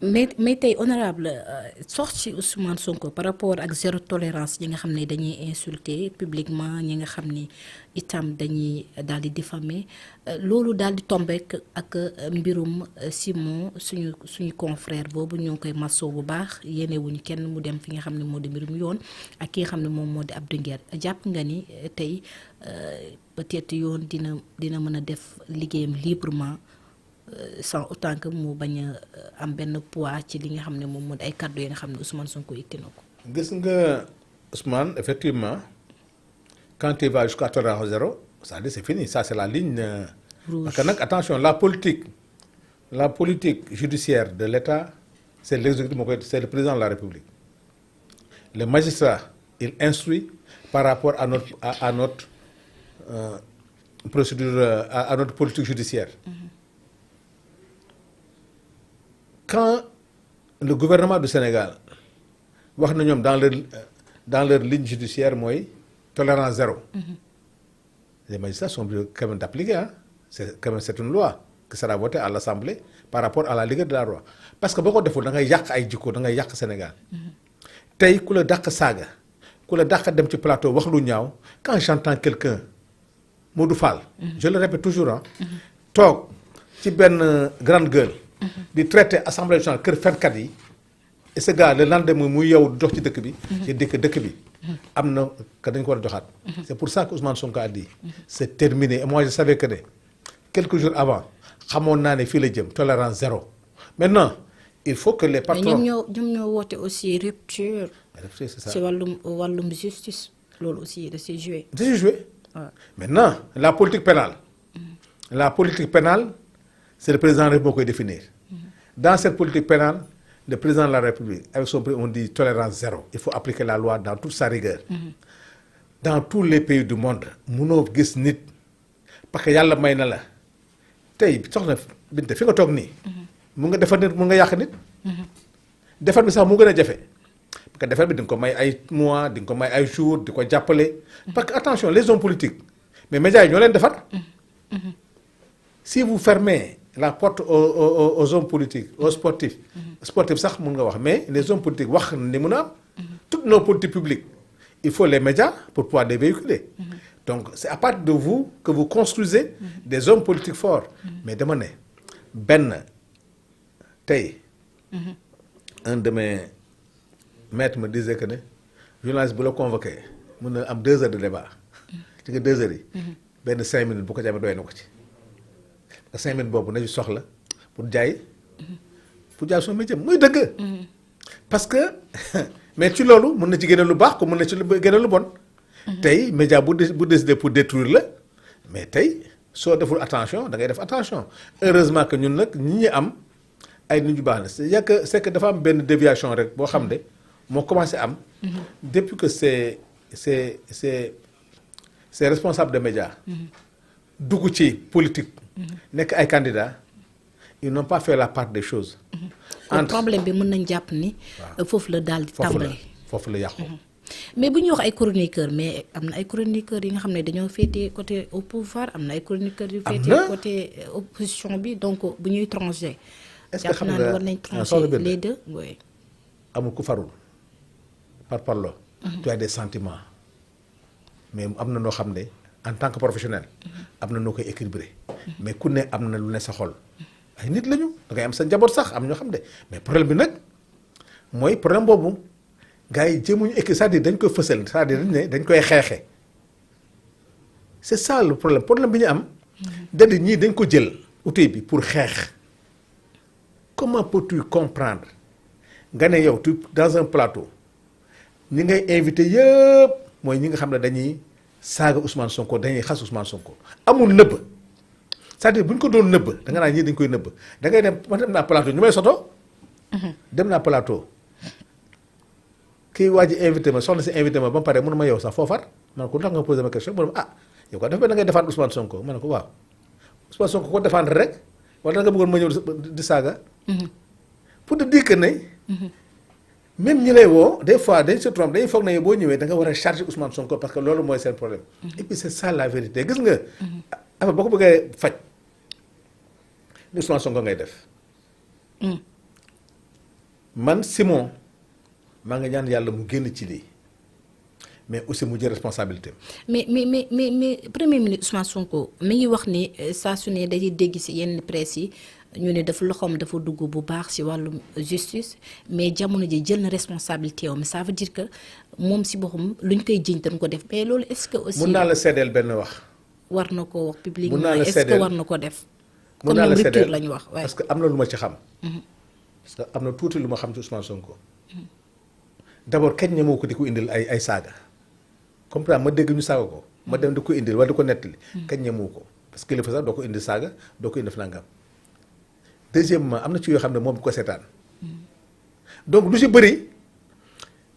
mais tey honorable sorti Ousmane Sonko par rapport ak zéro tolérance ñi nga xam ne dañuy insulter publiquement ñi nga xam ni itam dañuy daal di diffamer loolu daal di tombeek ak mbirum Simon suñu confrère boobu ñoo ngi koy masso bu baax yéene wuñu kenn mu dem fi nga xam ne moo di mbirum yoon ak ki nga xam ne moom moo di Abdou Nguer jàpp nga ni tey peut-être yoon dina mën a def liggéeyam librement sans autant que mu bañ a am benn poids ci li nga xam ne moom moo di ay kàddu yi nga xam ne Ousmane Sonko itti na ko. gis nga Ousmane effectivement quand il va jusqu'à tolérance zéro c'est-à-dire c'est fini ça c'est la ligne rouge. Parce que nag attention la politique judiciaire de l'État c'est l'exécutif moo koy c'est le président de la République. Le magistrat il instruit par rapport à notre procédure à notre politique judiciaire. Quand le gouvernement du Sénégal wax na ñoom dans leur ligne judiciaire mooy tolérance zéro. Les magistrats sont obligés quand même d'appliquer ah c'est une loi qui sera votée à l'Assemblée par rapport à la rigueur de la loi parce que boo ko deful da ngay yàq ay jikko da ngay yàq Sénégal. tey ku la dàq saaga ku la dàq dem ci plateau wax lu ñaaw quand j'entends quelqu'un Modou Fall. Je le répète toujours ah. toog ci benn grande gueule. di traiter assemblée nationale kër fenkat yi et ce gars le lendemain muy yow dox ci dëkk bi. ci dëkk bi. am na que dañ ko war a joxaat. c'est pour ça que Ousmane Sonko a dit c'est terminé et moi je savais que ne quelques jours avant xamoon naa ne fii la jëm tolérance zéro maintenant il faut que les patrons. mais ñoom ñoo woote aussi rupture. c'est ça ci wàllum justice loolu aussi da ciy joué. da ciy joué. maintenant la politique pénale. C'est le président de la République qui koy définir. Dans cette politique pénale, le président de la République, avec son président, on dit tolérance zéro. Il faut appliquer la loi dans toute sa rigueur. Dans tous les pays du monde, munoo gis nit parce que yàlla may na la tey soxna Binta fi nga toog nii. mun nga defar nit mun nga yàq nit. defar bi sax mu gën a jafe. parce que defar bi di nga ko may ay mois di nga ko may ay jours di ko jàppale. parce que attention les hommes politiques mais médias yi ñoo leen defar. Si vous fermez la porte aux hommes politiques aux sportifs. sportifs sax mun nga wax mais les hommes politiques wax ni mun a am. toutes nos politiques publiques il faut les médias pour pouvoir les véhiculer. Donc c'est à partir de vous que vous construisez des hommes politiques forts. Mais dama ne benn tey. Un de mes maîtres me disait que ne journaliste bu la convoqué mun na am 2 heures de débat. ci nga 2 heures yi. benn 5 minutes bu ko jamee doy na ko ci. 5 minutes boobu nañu soxla pour jaay son métier muy dëgg. parce que mais ci loolu mën na ci génne lu baax ko mën na ci génne lu bon. tey média bu décider pour détruire la mais tey soo deful attention da ngay def attention heureusement que ñun nag ñi am ay nit ñu baax na c'est que dafa am benn déviation rek boo xam ne moo commencé am. depuis que c'est responsable de médias. dugg ci politique. nekk ay candidats ils n'ont pas fait la part des choses. entre problème bi mën nañ jàpp ni. foofu la daal di tàmbali foofu la yàqu. mais bu ñuy wax ay chroniqueurs mais am na ay chroniqueurs yi nga xam ne dañoo féetee côté au pouvoir am na ay chroniqueurs yu féetee côté opposition bi donc bu ñuy trancher. est-ce que xam nga jàpp naa ne war nañ trancher les deux. oui. amul ku farul par parlo. tu as des sentiments mais am na noo xam ne en tant que professionnel. am na noo koy équilibré. mais ku ne am na lu ne sa xol. ay nit lañu da ngay am sa njaboot sax am ñoo xam ne mais problème bi nag mooy problème boobu gars yi jéemuñu c'est-à-dire dañ koy fësal c'est-à-dire dañ koy xeexe c'est ça le problème bi ñu am. c'est-à-dire ñii dañ ko jël outil bi pour xeex. comment peux-tu comprendre nga ne yow tu dans un plateau ñi ngay invité yëpp mooy ñi nga xam ne dañuy saaga Ousmane Sonko dañuy xas Ousmane Sonko amul nëbb. c'est-à-dire bu ñu ko doon nëbb da nga naan ñii dañ koy nëbb da ngay dem man dem naa plateau ñu may soto. dem naa plateau kii waa ji invité ma soxna si invité ma ba mu pare mënu ma yow sax foofar ma ne ko ndax nga posé ma question mu ne ma yow quoi dafa da ngay défendre Ousmane Sonko ma ne ko waaw Ousmane Sonko ko défendre rek wala da nga bëggoon ma ñëw di saaga. pour te dire que ne. même ñi lay woo des fois dañ se trompe dañuy foog ne boo ñëwee da nga war a charger Ousmane Sonko parce que loolu mooy seen problème. et puis c'est ça la vérité gis nga. affaire boo ko bëggee faj. Ousmane Sonko ngay def. man Simon maa ngi ñaan yàlla mu génn ci lii mais aussi mu jël responsabilité. mais premier ministre Ousmane Sonko mi ngi wax ni saa su ne dañuy dégg ci yenn presse yi ñu ne dafa loxoom dafa dugg bu baax ci wàllum justice mais jamono ji jël na responsabilité am mais ça veut dire que moom ci boppam luñ koy jiñ dañ ko def mais loolu est-ce que aussi. mun naa la seedeel benn wax. war na ko wax publiquement mun naa la est-ce que war na ko def. mun naa la comme seedeel rupture lañu wax waaye. parce que am na lu ma ci xam. parce que am na tuuti lu ma xam ci Ousmane Sonko. d'abord kañ ñemoo ko di ko indil ay saaga. comprendre ma dégg ñu saaga ko. ma dem di ko indil wala di ko nettali. kañ ñemoo ko parce que kilifa sax doo ko indi saaga doo ko indi def nangam. deuxièmement am na ci yoo xam ne moom du ko seetaan. donc lu ci bëri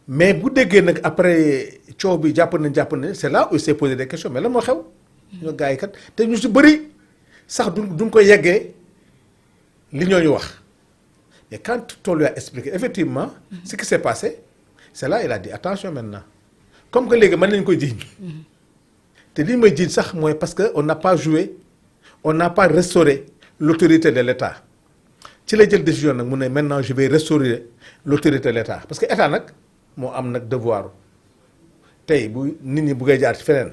mais bu déggee nag après coow bi jàpp na c'est là où il s'est posé des questions mais lan moo xew. ñoo gars yi kat te ñu ci bëri sax duñ ko yeggee li ñooñu wax mais quand on lui a expliqué effectivement ce qui s'est passé c'est là il a dit attention maintenant comme que léegi mën nañu koy jiiñ te li may jiiñ sax mooy parce que on n'a pas joué on n'a pas restauré l'autorité de l'État ci la jël décision nag mu ne maintenant je vais restaurer l'autorité de l'État parce que état nag moo am nag devoir tey bu nit ñi buggee jaar ci feneen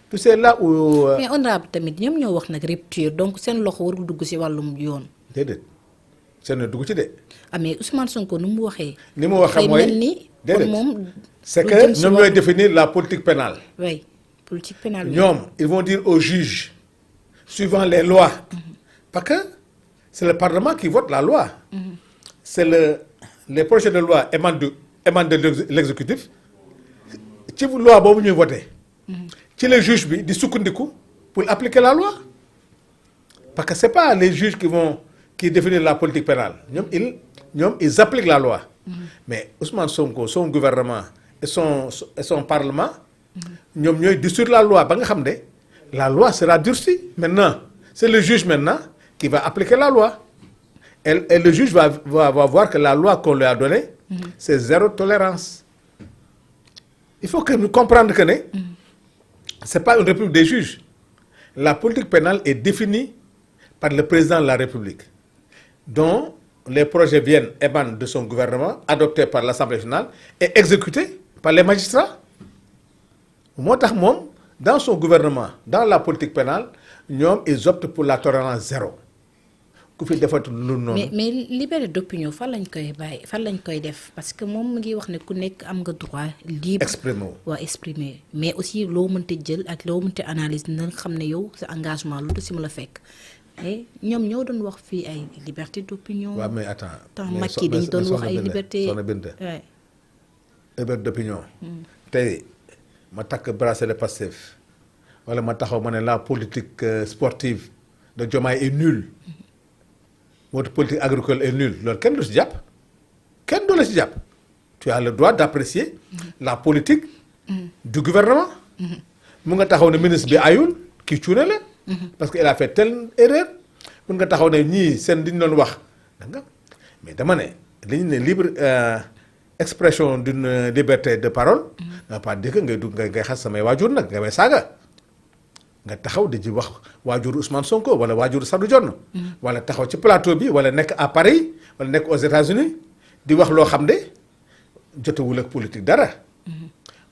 puis c'est là où. mais honorable tamit ñoom ñoo wax nag rupture donc seen loxo warul dugg ci wàllum yoon. déedéet seen dugg ci de. ah mais Ousmane Sonko nu mu waxee. ni mu waxee mooy mel ni kon moom. c'est que ñoom ñooy définir la politique pénale. oui politique pénale. ñoom ils vont dire aux juges suivant les lois. parce que c'est le Parlement qui vote la loi. c'est les projets de loi émanent de l'exécutif ci loi boobu ñuy voté. ci le juge bi di sukkandiku pour appliquer la loi parce que c'est pas les juges qui définissent la politique pénale ñoom ils appliquent la loi. mais Ousmane Sonko son gouvernement et son parlement. ñoom ñooy dissoudre la loi ba nga xam ne la loi sera durcie maintenant c'est le juge maintenant qui va appliquer la loi et le juge va voir que la loi qu'on lui a donnée. c'est zéro tolérance. il faut que nous comprendre que ne. c'est pas une république des juges. La politique pénale est définie par le président de la République, dont les projets émanent de son gouvernement, adoptés par l'Assemblée nationale et exécutés par les magistrats. moo tax moom dans son gouvernement dans la politique pénale ñoom ils optent pour la tolérance zéro ku fi defatu lu noonu. mais liberté d'opinion fan lañ koy bàyyi fan lañ koy def parce que moom mu ngi wax ne ku nekk am nga droit libre. exprimer waa exprimer mais aussi loo mënta jël ak loo mënta analyse na xam ne yow sa engagement lu si mu la fekk mais ñoom ñoo doon wax fii ay liberté d'opinion. waaw mais attends temps Macky dañu doon wax ay liberté soxna Binta liberté d'opinion. tey ma takk bracelet Pastef wala ma taxaw ma ne la politique sportive de Diomaye est nulle. votre politique agricole est nulle loolu kenn du si jàpp kenn du la si jàpp tu as le droit d'apprécier la politique du gouvernement mun nga taxaw ne ministre bi ayul kii cuune la parce que il a fait telle erreur mun nga taxaw ne ñii seen li ñu doon wax danga mais dama ne li ñu ne libre expression d'une liberté de parole nga pas dire que ngay xas samay waajur nag nga may saaga nga taxaw di ci wax waajur Ousmane Sonko wala waajur Sadou Dione wala taxaw ci plateau bi wala nekk à Paris wala nekk aux États-Unis di wax loo xam ne jotewul ak politique dara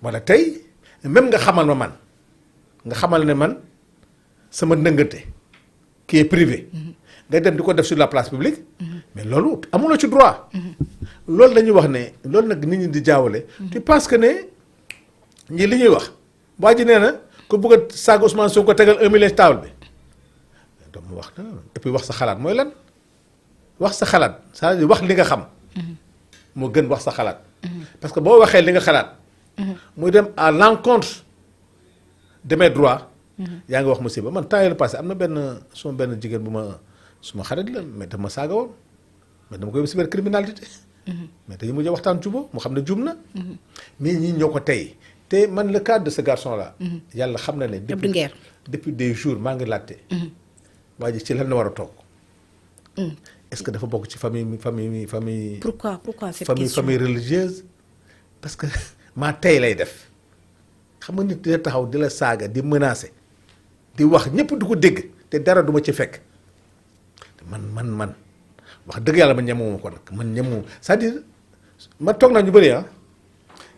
wala tey même nga xamal ne man sama ndëngate qui est privé nga dem di ko def sur la place publique mais loolu amuloo ci droit loolu dañuy wax ne loolu nag nit ñi di jaawale tu penses que ne ñi li ñuy wax waa ji nee na ku bëgg a saaga Ousmane Sonko tegal 1 million ci table bi donc mu wax na et puis wax sa xalaat mooy lan wax sa xalaat c'est-à-dire wax li nga xam moo gën wax sa xalaat parce que boo waxee li nga xalaat muy dem à l'encontre de mes droits yaa ngi wax musiba man temps yële passé am na benn jigéen bu ma suma xarit la mais dama saaga woon mais dama koy yóbbu cybercriminalité mais dañu mujj waxtaan jubóo mu xam ne jum na mais ñii ñoo ko tey te man le cas de ce garçon là yàlla xam na ne depuis des jours maa ngi laajte waa ji ci lan la war a toog est-ce que dafa bokk ci famille pourquoi cette question famille religieuse parce que maa tey lay def xam nga nit dina taxaw di la saaga di menacer di wax ñëpp du ko dégg te dara duma ci fekk man wax dëgg yàlla man ñemewuma ko nag man ñemewuma c'est-à-dire ma toog naa ñu bëri ah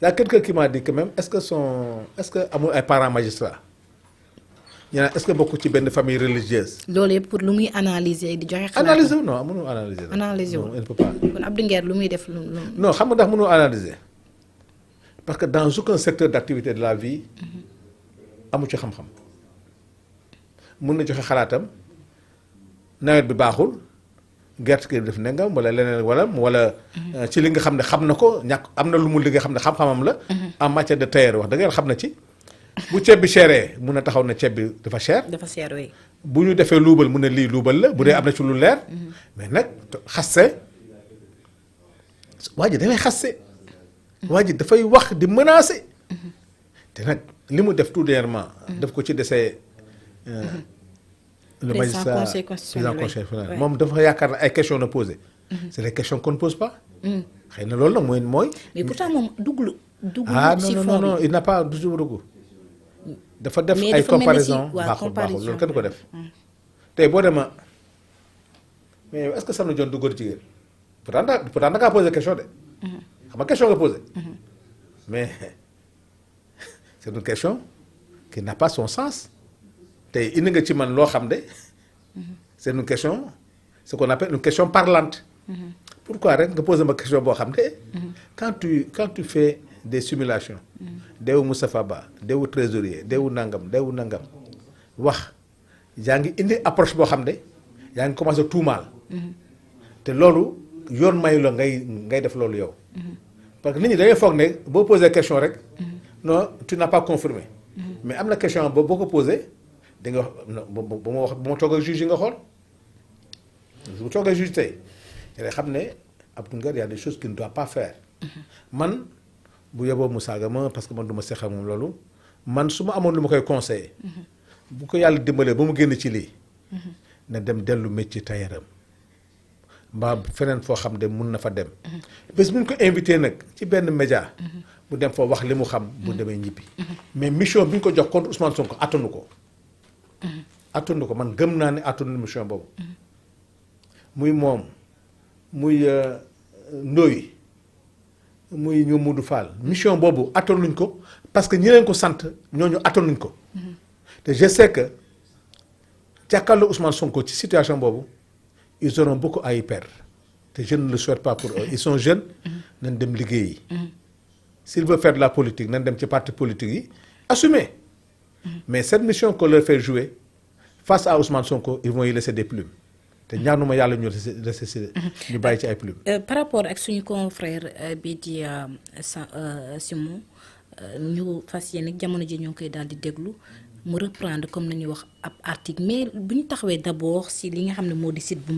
y a quelqu'un qui m'a dit que même est-ce que amul ay parents magistrats ñu naan est-ce que bokk ci benn famille religieuse. loolu yëpp pour lu muy analyser di joxe xalaat. analyser wu non mënul analyser. analyser wu non il ne peut pas. kon Abdou Nguer lu muy def lu. non xam nga ndax mënul analyser parce que dans aucun secteur d'activité de la vie amu ci xam-xam mën na joxe xalaatam nawet bi baaxul gerte gi def nangam wala leneen wala ci li nga xam ne xam na ko ñàkk am na lu mu li nga xam ne xam-xamam la. en matière de tailleur wax dëgg yàlla xam na ci. bu ceeb bi chéré mun na taxaw na ceeb bi dafa cher. dafa cher oui. bu ñu defee luubal mun na lii luubal la bu dee am na ci lu leer. mais nag xasse waa ji dafay xasse. waa ji dafay wax di menacer. te nag li mu def tout dernièrement. def ko ci dese. le magistrat président conseil constitutionnel moom dafa yaakaar ne ay questions na posé. c'est des questions qu'on ne pose pas. xëy na loolu nag mooy. mais pourtant moom duggul si non non il n'a pas du tout dugg. dafa def ay comparaison baaxul loolu kenn ko def. tey boo demee mais est-ce que Thierno Dione du góor jigéen pourtant da ngaa posé question de. xam nga question nga posé. mais c'est une question qui n'a pas son sens. tey indi nga ci man loo xam de. c'est une question ce qu'on appelle une question parlante. pourquoi rek nga posé ma question boo xam ne. quand tu fais des simulations. deewu Moustapha Ba deewu trésorier deewu nangam wax yaa ngi indi approche boo xam ne yaa ngi commencé tuumaal. te loolu yoon mayu la ngay def loolu yow. parce que nit ñi dañuy foog ne boo posé question rek. non tu n'as pas confirmé. mais am na question boo ko posé di nga wax bu ma toog ak juge yi nga xool bu toog ak juge tey da xam ne Abdou Nguer y a des choses qu'il ne doit pas faire. man bu yeboo mu saaga ma parce que man du ma seq ak moom loolu man su ma amoon lu ma koy conseillé. bu ko yàlla dimbalee ba mu génn ci lii. na dem dellu métier tailleuram mbaa feneen foo xam ne mun na fa dem. bés bu ñu ko invité nag ci benn média. bu dem fa wax li mu xam bu demee ñibbi. mais mission bi ñu ko jox contre Ousmane Sonko attanu ko. attanu ko man gëm naa ne attanu mission boobu. muy moom muy Ndoye muy ñoom Modou Fall mission boobu attanuñ ko parce que ñi leen ko sant ñooñu attanuñ ko. te je sais que jàkkaarloo Ousmane Sonko ci situation boobu ils auront beaucoup à y perdre te je ne le souhaite pas pour eux ils sont jeunes. nañ dem liggéeyi. s'ils veulent faire de la politique nañ dem ci parti politique yi assumer. mais cette mission qu'on leur fait jouer face à Ousmane Sonko ils vont y laisser des plumes. te ñaanuma yàlla ñu ñu bàyyi ci ay plumes. par rapport ak suñu confrère bi di Simon ñu fas yéene jamono ji ñoo ngi koy daal di déglu mu reprendre comme nañuy wax ab article mais bu ñu taxawee d'abord si li nga xam ne moo di site bu